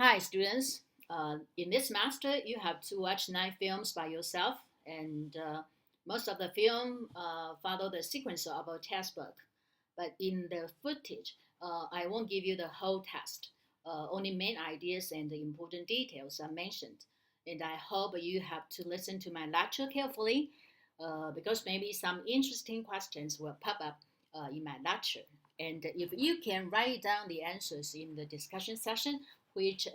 Hi, students. In this semester, you have to watch 9 films by yourself, and most of the film follow the sequence of a textbook. But in the footage, I won't give you the whole text. Only main ideas and the important details are mentioned. And I hope you have to listen to my lecture carefully, because maybe some interesting questions will pop up in my lecture. And if you can write down the answers in the discussion session, which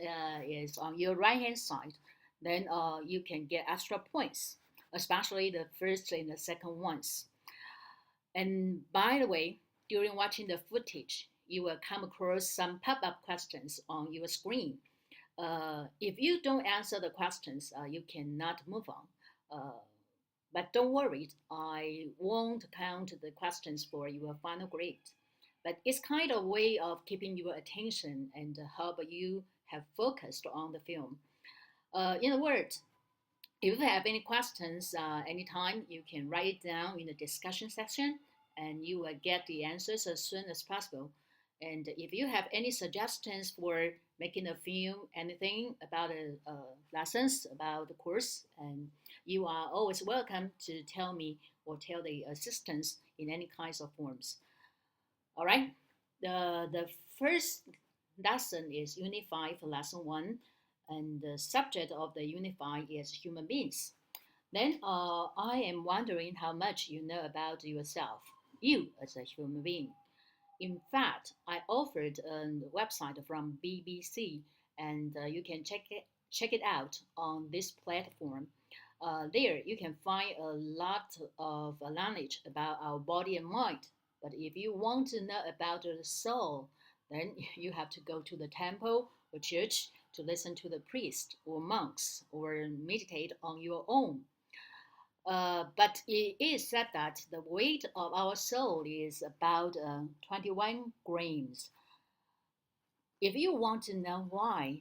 is on your right hand side, then you can get extra points, especially the first and the second ones. And by the way, during watching the footage, you will come across some pop up questions on your screen. If you don't answer the questions, you cannot move on. Uh, but don't worry, I won't count the questions for your final grade. But it's kind of a way of keeping your attention and help you have focused on the film. In other words, if you have any questions anytime, you can write it down in the discussion section and you will get the answers as soon as possible. And if you have any suggestions for making a film, anything about the lessons, about the course, and you are always welcome to tell me or tell the assistants in any kinds of forms. All right. The first lesson is Unit 5, Lesson 1, and the subject of the Unit 5 is human beings. Then I am wondering how much you know about yourself, you as a human being. In fact, I offered a website from BBC, and you can check it out on this platform. There, you can find a lot of knowledge about our body and mind. But if you want to know about the soul, then you have to go to the temple or church to listen to the priest or monks or meditate on your own. But it is said that the weight of our soul is about 21 grams. If you want to know why,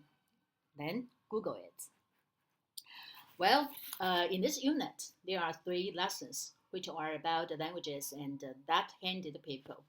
then Google it. Well, in this unit, there are 3 lessons which are about the languages and that-handed people.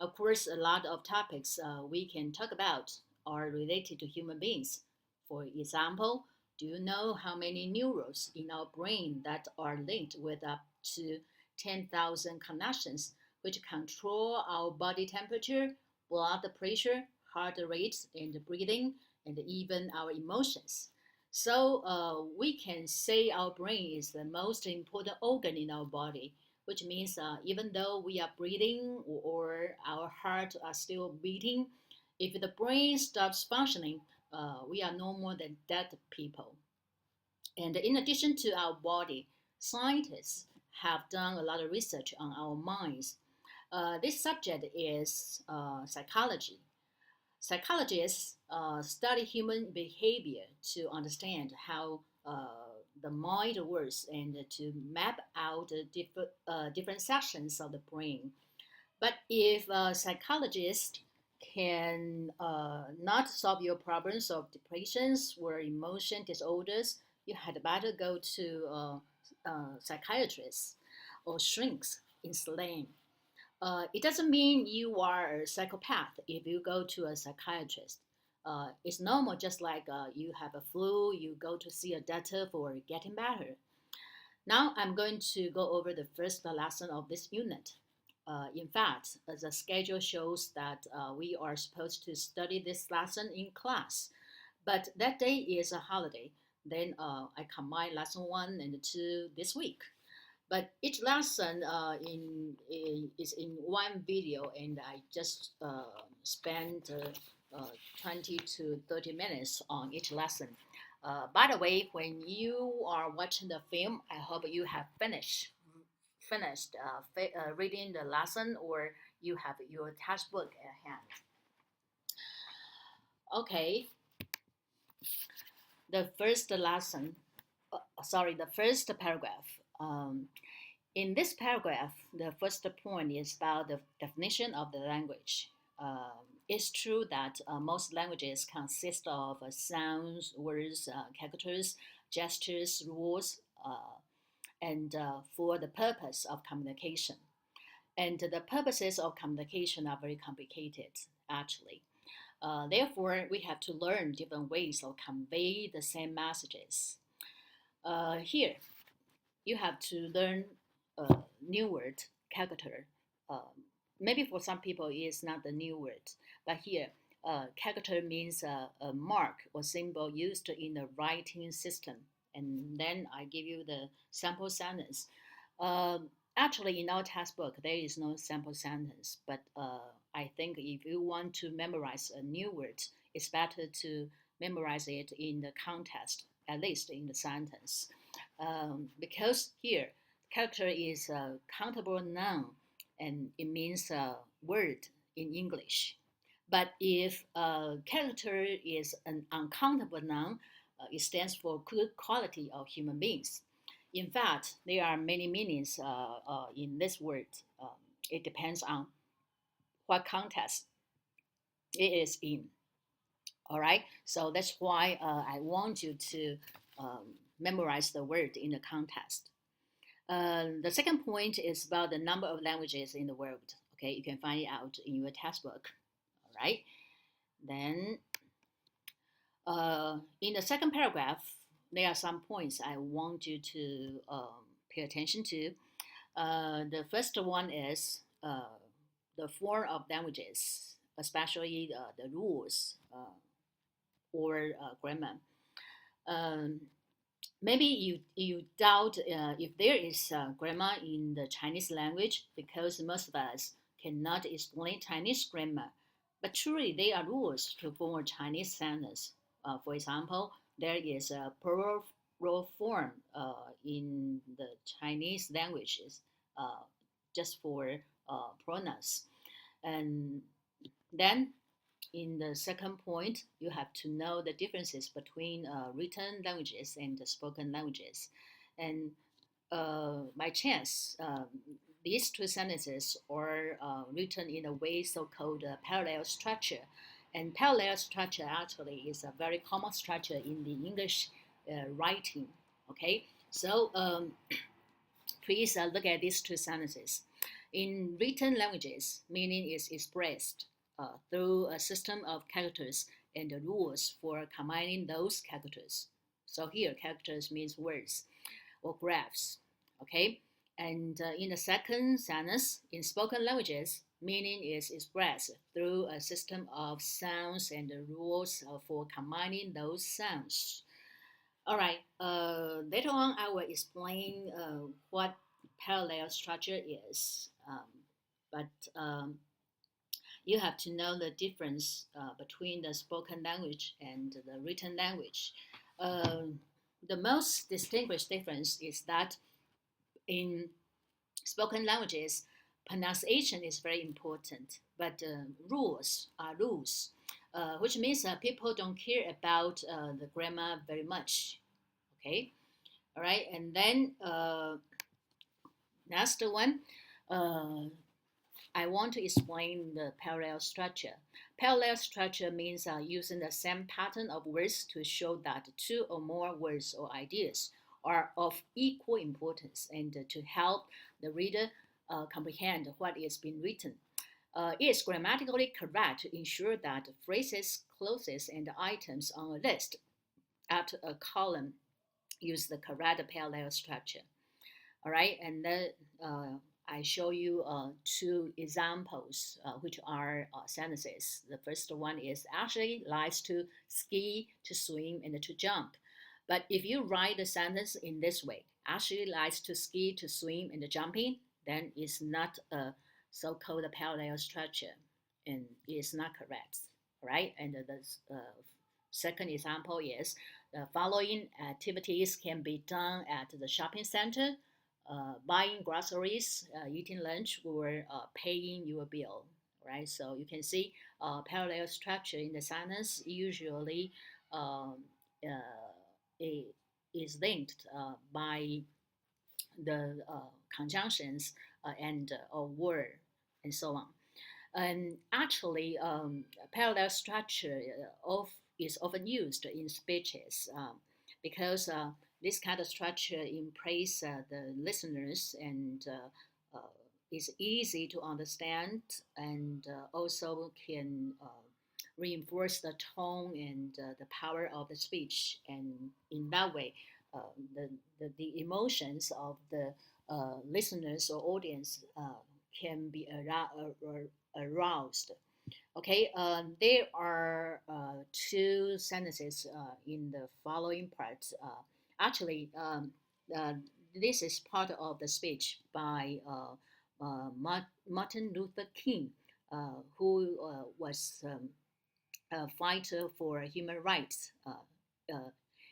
Of course, a lot of topics we can talk about are related to human beings. For example, do you know how many neurons in our brain that are linked with up to 10,000 connections which control our body temperature, blood pressure, heart rate, and breathing, and even our emotions? So we can say our brain is the most important organ in our body, which means even though we are breathing or our heart are still beating, if the brain stops functioning, we are no more than dead people. And in addition to our body, scientists have done a lot of research on our minds. This subject is psychology. Psychologists study human behavior to understand how the mind works and to map out the different sections of the brain. But if a psychologist can not solve your problems of depressions or emotion disorders, you had better go to psychiatrists or shrinks in slang. It doesn't mean you are a psychopath if you go to a psychiatrist. It's normal, just like you have a flu, you go to see a doctor for getting better. Now I'm going to go over the first lesson of this unit. In fact, the schedule shows that we are supposed to study this lesson in class, but that day is a holiday. Then I combine lesson 1 and 2 this week. But each lesson is in one video, and I just spent 20 to 30 minutes on each lesson. By the way, when you are watching the film, I hope you have finished reading the lesson or you have your textbook at hand. Okay, the first lesson, the first paragraph. In this paragraph, the first point is about the definition of the language. It's true that most languages consist of sounds, words, characters, gestures, rules, and for the purpose of communication. And the purposes of communication are very complicated, actually. Therefore, we have to learn different ways of convey the same messages. Here, you have to learn a new word, character. Maybe for some people it's not the new word, but here, character means a mark or symbol used in the writing system. And then I give you the sample sentence. Actually, in our textbook, there is no sample sentence, but I think if you want to memorize a new word, it's better to memorize it in the context, at least in the sentence. Because here, character is a countable noun and it means a word in English. But if a character is an uncountable noun, it stands for good quality of human beings. In fact, there are many meanings in this word. It depends on what context it is in. All right, so that's why I want you to memorize the word in the context. The second point is about the number of languages in the world. Okay, you can find it out in your textbook. All right, then in the second paragraph, there are some points I want you to pay attention to. The first one is the form of languages, especially the rules or grammar. Um, Maybe you doubt if there is grammar in the Chinese language because most of us cannot explain Chinese grammar. But truly, there are rules to form a Chinese sentence. For example, there is a plural form in the Chinese languages just for pronouns. And then in the second point, you have to know the differences between written languages and the spoken languages. And by chance, these two sentences are written in a way so-called parallel structure. And parallel structure actually is a very common structure in the English writing. Okay, so please look at these two sentences. In written languages, meaning is expressed through a system of characters and the rules for combining those characters. So here, characters means words or graphs. Okay, and in the second sentence, in spoken languages, meaning is expressed through a system of sounds and the rules for combining those sounds. All right. Later on, I will explain what parallel structure is. But you have to know the difference between the spoken language and the written language. The most distinguished difference is that in spoken languages, pronunciation is very important, but rules are rules, which means people don't care about the grammar very much. Okay, all right, and then next one, I want to explain the parallel structure. Parallel structure means using the same pattern of words to show that two or more words or ideas are of equal importance and to help the reader comprehend what is being written. It is grammatically correct to ensure that phrases, clauses, and items on a list at a column use the correct parallel structure. All right, and then I show you two examples, which are sentences. The first one is Ashley likes to ski, to swim, and to jump. But if you write the sentence in this way, Ashley likes to ski, to swim, and jumping, then it's not a so-called parallel structure, and it's not correct. All right, and the second example is the following activities can be done at the shopping center: buying groceries, eating lunch, or paying your bill. Right, so you can see parallel structure in the sentence usually it is linked by the conjunctions and or word and so on. And actually, parallel structure is often used in speeches because this kind of structure impress the listeners and is easy to understand and also can reinforce the tone and the power of the speech. And in that way, uh, the emotions of the listeners or audience can be aroused. Okay, there are two sentences in the following parts. Actually, uh, this is part of the speech by Martin Luther King, who was a fighter for human rights.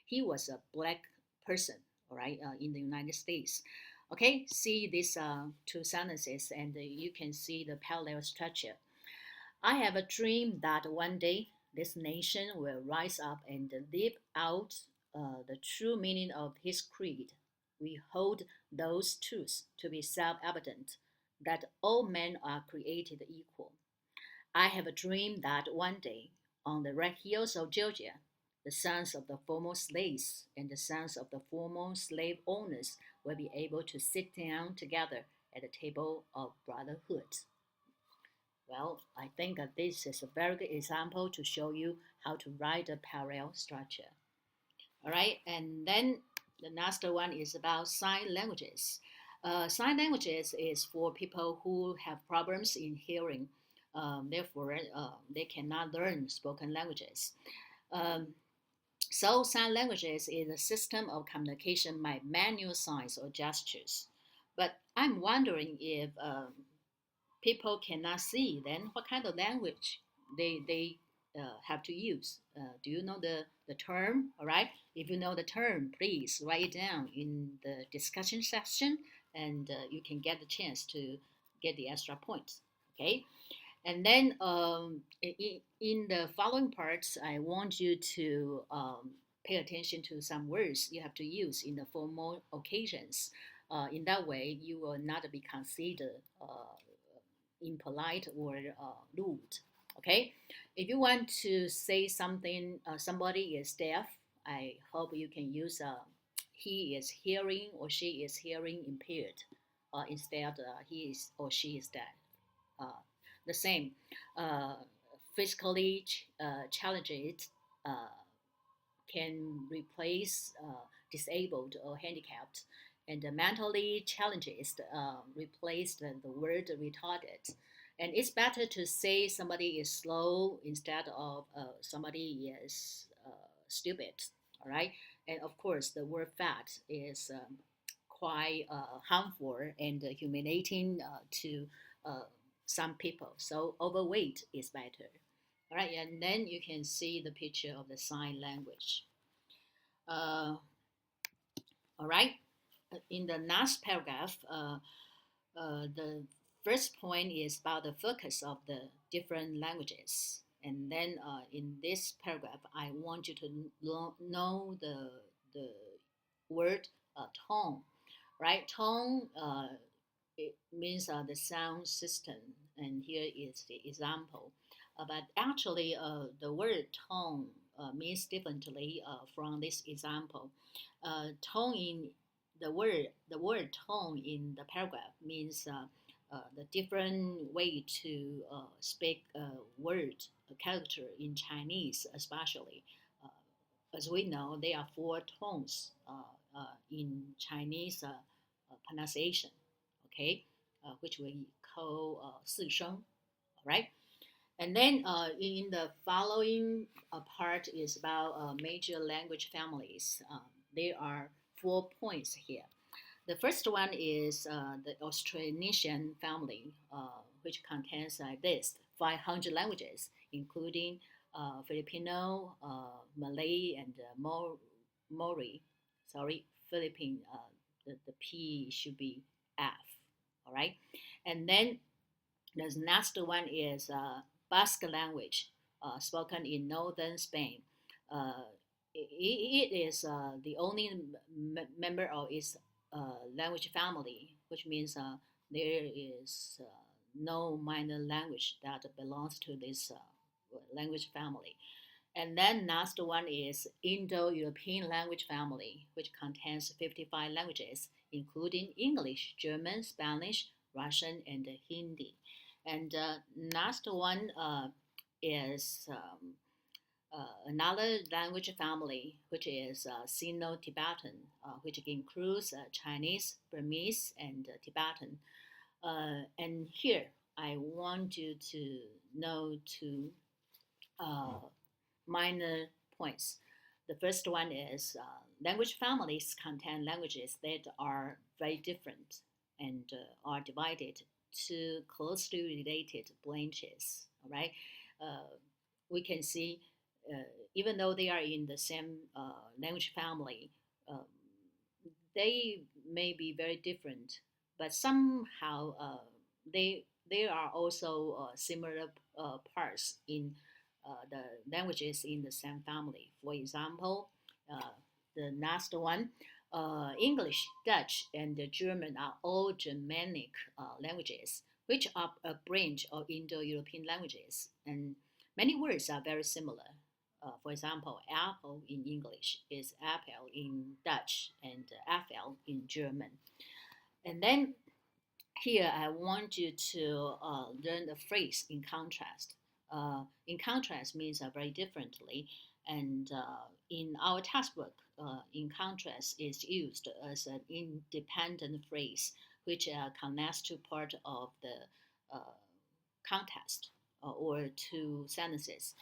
He was a black person, all right, in the United States. Okay, see these two sentences, and you can see the parallel structure. I have a dream that one day this nation will rise up and live out the true meaning of his creed. We hold those truths to be self evident that all men are created equal. I have a dream that one day, on the red hills of Georgia, the sons of the former slaves and the sons of the former slave owners will be able to sit down together at the table of brotherhood. Well, I think that this is a very good example to show you how to write a parallel structure. All right, and then the next one is about sign languages. Sign languages is for people who have problems in hearing. Therefore, they cannot learn spoken languages. Um, so, sign languages is a system of communication by manual signs or gestures. But I'm wondering if people cannot see, then what kind of language they have to use? Do you know the term? All right. If you know the term, please write it down in the discussion section, and you can get the chance to get the extra points. Okay. And then in the following parts, I want you to pay attention to some words you have to use in the formal occasions. In that way, you will not be considered impolite or rude. Okay, if you want to say something, somebody is deaf. I hope you can use he is hearing or she is hearing impaired instead he is or she is deaf. Uh, the same, uh, physically challenged uh, can replace disabled or handicapped, and the mentally challenged replace the word retarded. And it's better to say somebody is slow instead of somebody is stupid. All right, and of course the word fat is quite harmful and humiliating to uh, some people. So overweight is better. All right, and then you can see the picture of the sign language. Uh, all right, in the next paragraph, the first point is about the focus of the different languages. And then in this paragraph, I want you to know the word tone, right? Tone, it means the sound system, and here is the example. But actually, the word tone means differently from this example. Tone in the word tone in the paragraph means the different way to speak a word, a character in Chinese, especially. Uh, as we know, there are four tones in Chinese pronunciation, okay, which we call 四声, right? And then in the following part is about major language families. There are 4 points here. The first one is the Austronesian family, which contains this 500 languages, including Filipino, Malay, and Mori. Sorry, Philippine. The P should be F. All right, and then the next one is Basque language, spoken in northern Spain. Uh, it is the only member of its language family, which means there is no minor language that belongs to this language family. And then last one is Indo-European language family, which contains 55 languages, including English, German, Spanish, Russian, and Hindi. And last one is another language family, which is Sino-Tibetan, which includes Chinese, Burmese, and Tibetan. And here, I want you to know two uh, minor points. The first one is language families contain languages that are very different and are divided to closely related branches. All right, we can see even though they are in the same language family, um, they may be very different, but somehow they are also similar parts in the languages in the same family. For example, the last one, English, Dutch, and German are all Germanic languages, which are a branch of Indo-European languages, and many words are very similar. For example, apple in English is apple in Dutch and apfel in German. And then here I want you to learn the phrase in contrast. In contrast means very differently, and in our textbook, in contrast is used as an independent phrase which connects to part of the uh, context or two sentences.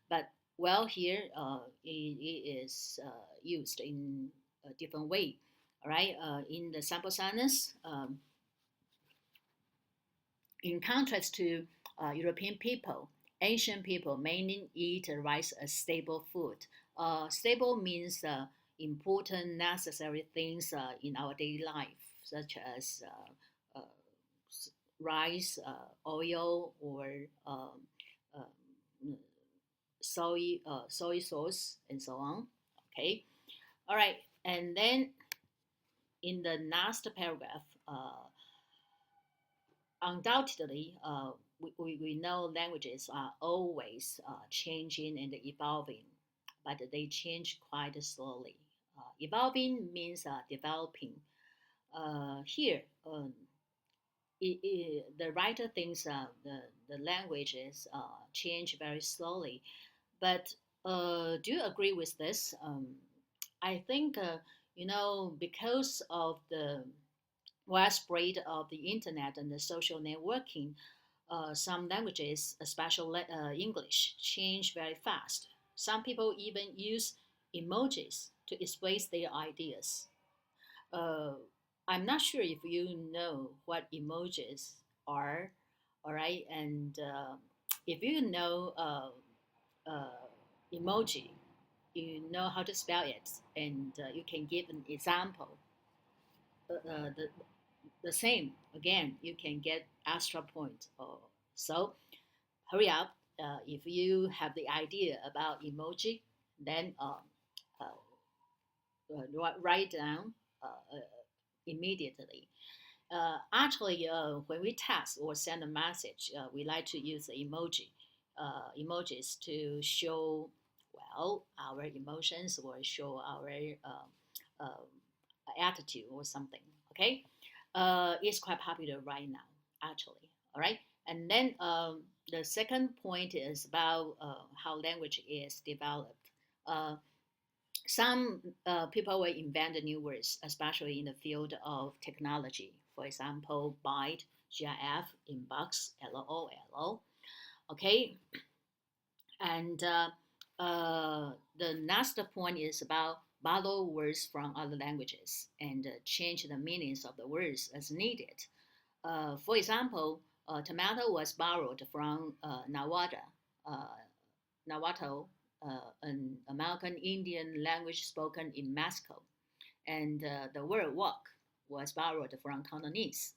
But well, here it is used in a different way. All right, in the sample sentence, in contrast to European people, Asian people mainly eat rice as staple food. Stable means important, necessary things in our daily life, such as uh, rice, oil, or soy sauce, and so on. Okay, all right, and then in the last paragraph, undoubtedly, we know languages are always changing and evolving, but they change quite slowly. Evolving means developing. Here, the writer thinks the languages change very slowly. But do you agree with this? I think, because of the widespread of the internet and the social networking, some languages, especially English, change very fast. Some people even use emojis to express their ideas. Uh, I'm not sure if you know what emojis are, all right? And if you know emoji, you know how to spell it, and you can give an example. The same again, you can get extra point. So hurry up. If you have the idea about emoji, then write down immediately. Actually, when we text or send a message, we like to use emojis to show, well, our emotions or show our attitude or something. Okay, it's quite popular right now, actually. All right, and then the second point is about how language is developed. Uh, some people will invent new words, especially in the field of technology. For example, byte, GIF, inbox, LOL. Okay, and the next point is about borrow words from other languages and change the meanings of the words as needed. For example, tomato was borrowed from uh, Nahuatl, an American Indian language spoken in Mexico. And the word walk was borrowed from Cantonese.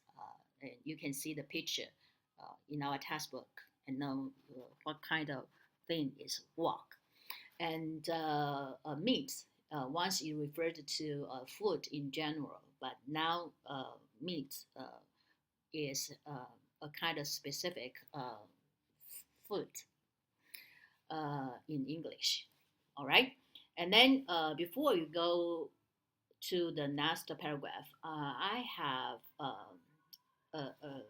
And you can see the picture in our textbook and know what kind of thing is walk. And meat, once you referred to food in general, but now meat is a kind of specific food in English. All right. And then before you go to the next paragraph, I have a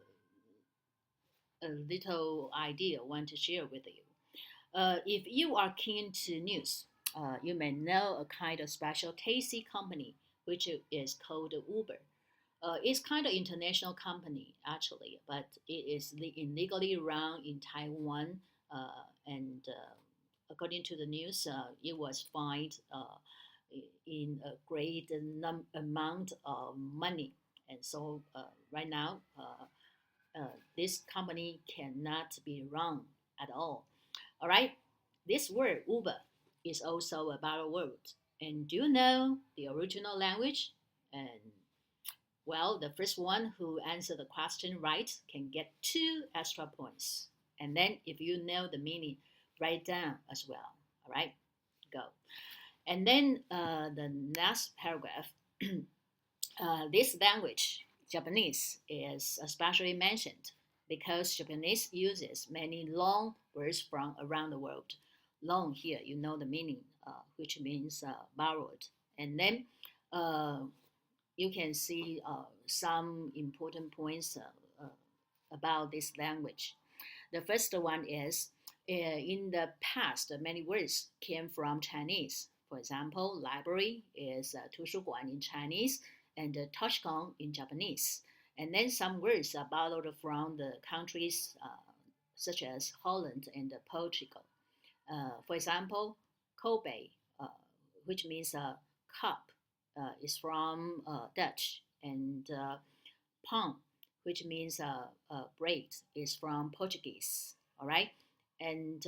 little idea I want to share with you. If you are keen to news, you may know a kind of special taxi company which is called Uber. It's kind of international company actually, but it is illegally run in Taiwan, and according to the news, it was fined in a great amount of money, and so right now this company cannot be run at all. All right, this word Uber is also about a word, and do you know the original language? And well, the first one who answer the question right can get 2 extra points. And then if you know the meaning, write down as well. All right, go. And then the next paragraph, this language, Japanese, is especially mentioned because Japanese uses many long words from around the world. Long here, you know the meaning, which means borrowed. And then you can see some important points about this language. The first one is in the past, many words came from Chinese. For example, library is 图书馆 in Chinese and 図書館 in Japanese. And then some words are borrowed from the countries such as Holland and Portugal. For example, Kobe, which means cup, is from Dutch, and pão, which means bread, is from Portuguese. All right, and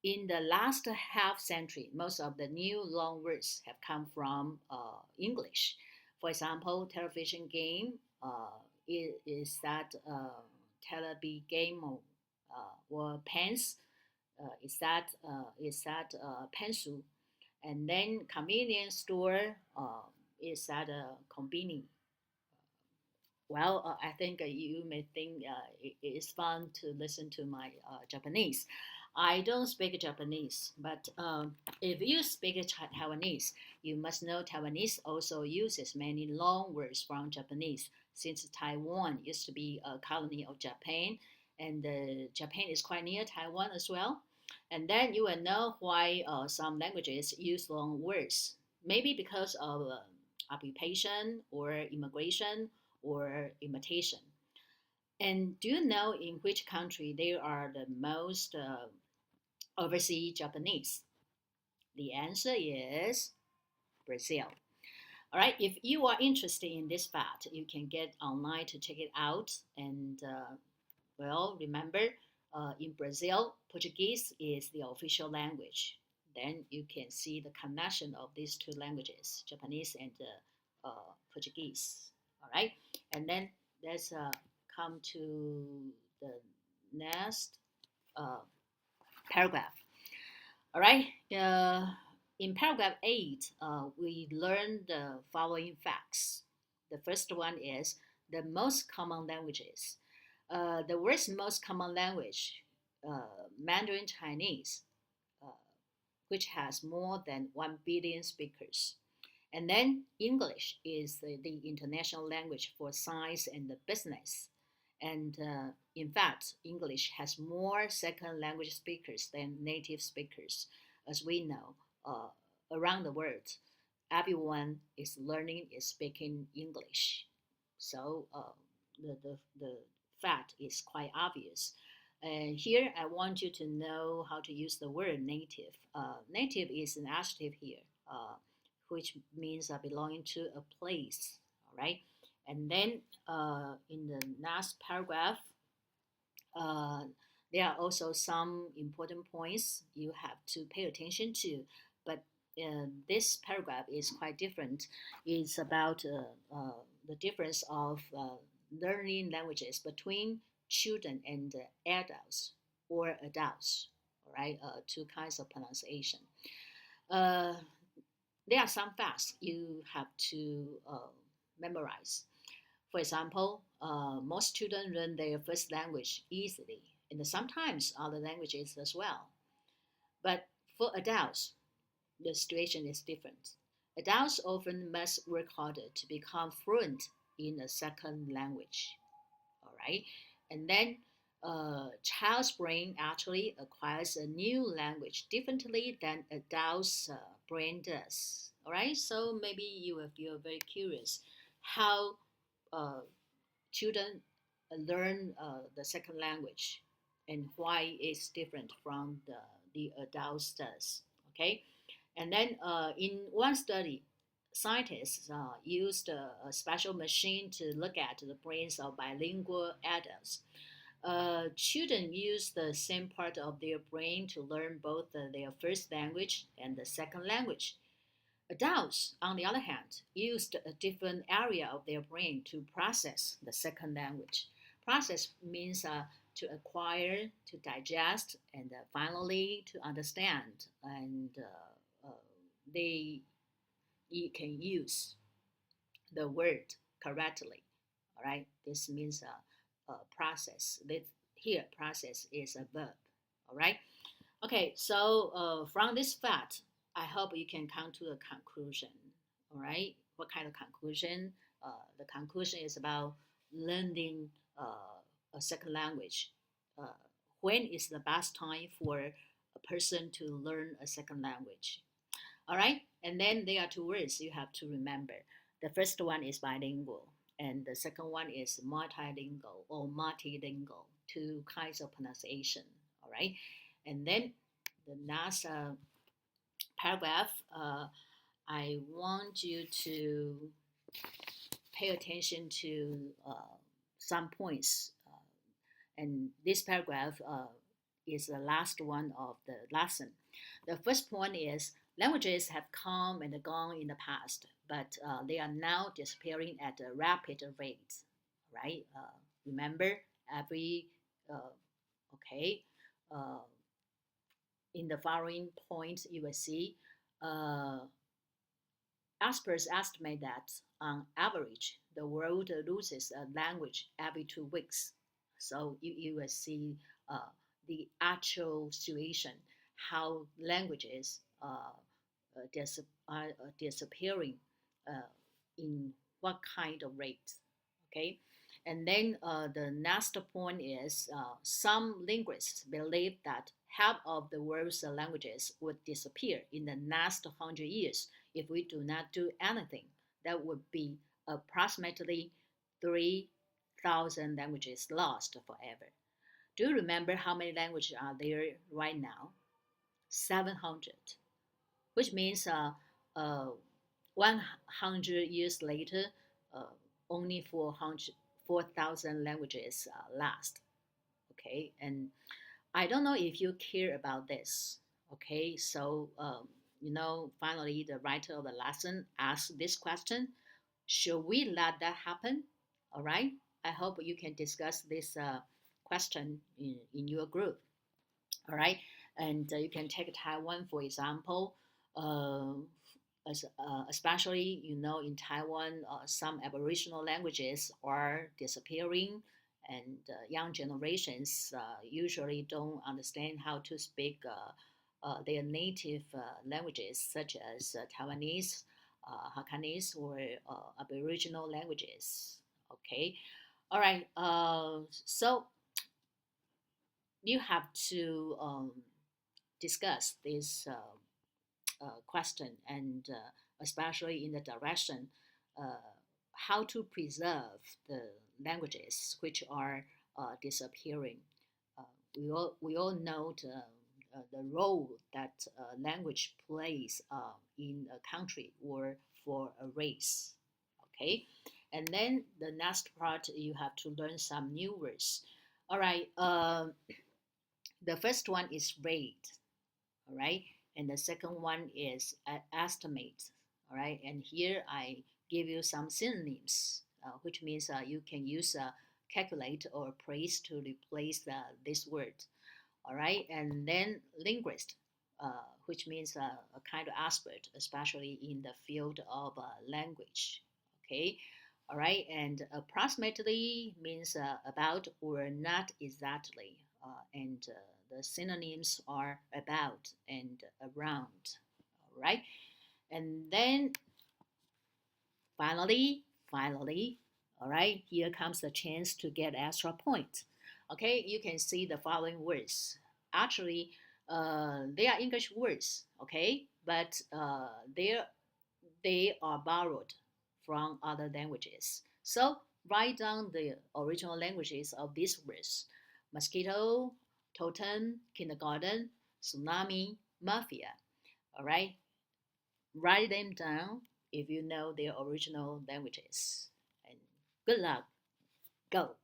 in the last half century, most of the new long words have come from English. For example, television game is that telebi game, or pens is that pencil, and then convenience store is that combini. Well, I think you may think it is fun to listen to my Japanese. I don't speak Japanese, but if you speak Taiwanese, you must know Taiwanese also uses many long words from Japanese, since Taiwan used to be a colony of Japan, and Japan is quite near Taiwan as well. And then you will know why some languages use long words. Maybe because of occupation or immigration or imitation. And do you know in which country there are the most overseas Japanese? The answer is Brazil. All right, if you are interested in this fact, you can get online to check it out. And well, remember, in Brazil, Portuguese is the official language. Then you can see the connection of these two languages, Japanese and Portuguese. All right, and then let's come to the next paragraph. All right, in paragraph 8, we learn the following facts. The first one is the most common languages. The world's most common language, Mandarin Chinese, uh, which has more than 1 billion speakers. And then English is the international language for science and business. And in fact, English has more second language speakers than native speakers. As we know, around the world, everyone is learning, is speaking English. So the fact is quite obvious. And here I want you to know how to use the word native. Native is an adjective here, which means belonging to a place. All right. And then in the last paragraph, uh, there are also some important points you have to pay attention to. But this paragraph is quite different. It's about the difference of learning languages between children and adults or adults. All right, two kinds of pronunciation. Uh, there are some facts you have to memorize. For example, most children learn their first language easily, and sometimes other languages as well. But for adults, the situation is different. Adults often must work harder to become fluent in a second language. right? And then child's brain actually acquires a new language differently than adults' brain does. All right, so maybe you will feel very curious how uh, children learn the second language and why it's different from the adults does. Okay, and then in one study, scientists used a special machine to look at the brains of bilingual adults. Children use the same part of their brain to learn both their first language and the second language. Adults, on the other hand, used a different area of their brain to process the second language. Process means to acquire, to digest, and finally to understand. And they can use the word correctly. All right, this means process. This here process is a verb. All right. Okay, so from this fact, I hope you can come to a conclusion. All right, what kind of conclusion? The conclusion is about learning a second language. Uh, when is the best time for a person to learn a second language? All right, and then there are two words you have to remember. The first one is bilingual, and the second one is multilingual or multilingual, two kinds of pronunciation. All right, and then the last paragraph, I want you to pay attention to some points. And this paragraph is the last one of the lesson. The first point is languages have come and gone in the past, but they are now disappearing at a rapid rate, right? Remember, every, okay, uh, in the following points, you will see uh, experts estimate that on average, the world loses a language every 2 weeks. So you will see the actual situation, how languages are disappearing uh, in what kind of rate. Okay. And then the next point is some linguists believe that half of the world's languages would disappear in the next 100 years if we do not do anything. That would be approximately 3,000 languages lost forever. Do you remember how many languages are there right now? 700, which means uh, 100 years later, uh, only 4,000 languages last. Okay, and I don't know if you care about this. Okay, so finally, the writer of the lesson asked this question: should we let that happen? All right. I hope you can discuss this question in your group. All right, and you can take Taiwan for example. Uh, Especially in Taiwan, some Aboriginal languages are disappearing, and young generations usually don't understand how to speak their native languages, such as Taiwanese, Hakkanese, or Aboriginal languages. Okay, all right. So you have to discuss this question, and especially in the direction how to preserve the languages which are disappearing. Uh, we all know the role that language plays in a country or for a race. Okay, and then the next part you have to learn some new words. All right. The first one is rate. All right, and the second one is estimate. All right, and here I give you some synonyms, which means you can use calculate or appraise to replace this word. All right, and then linguist, which means a kind of expert, especially in the field of language. Okay, all right, and approximately means about or not exactly, and the synonyms are about and around. All right, and then finally, All right, here comes the chance to get extra points. Okay, you can see the following words. Actually, they are English words, okay, but they are borrowed from other languages. So write down the original languages of these words: mosquito, totem, kindergarten, tsunami, mafia. All right, write them down if you know their original languages. And good luck. Go.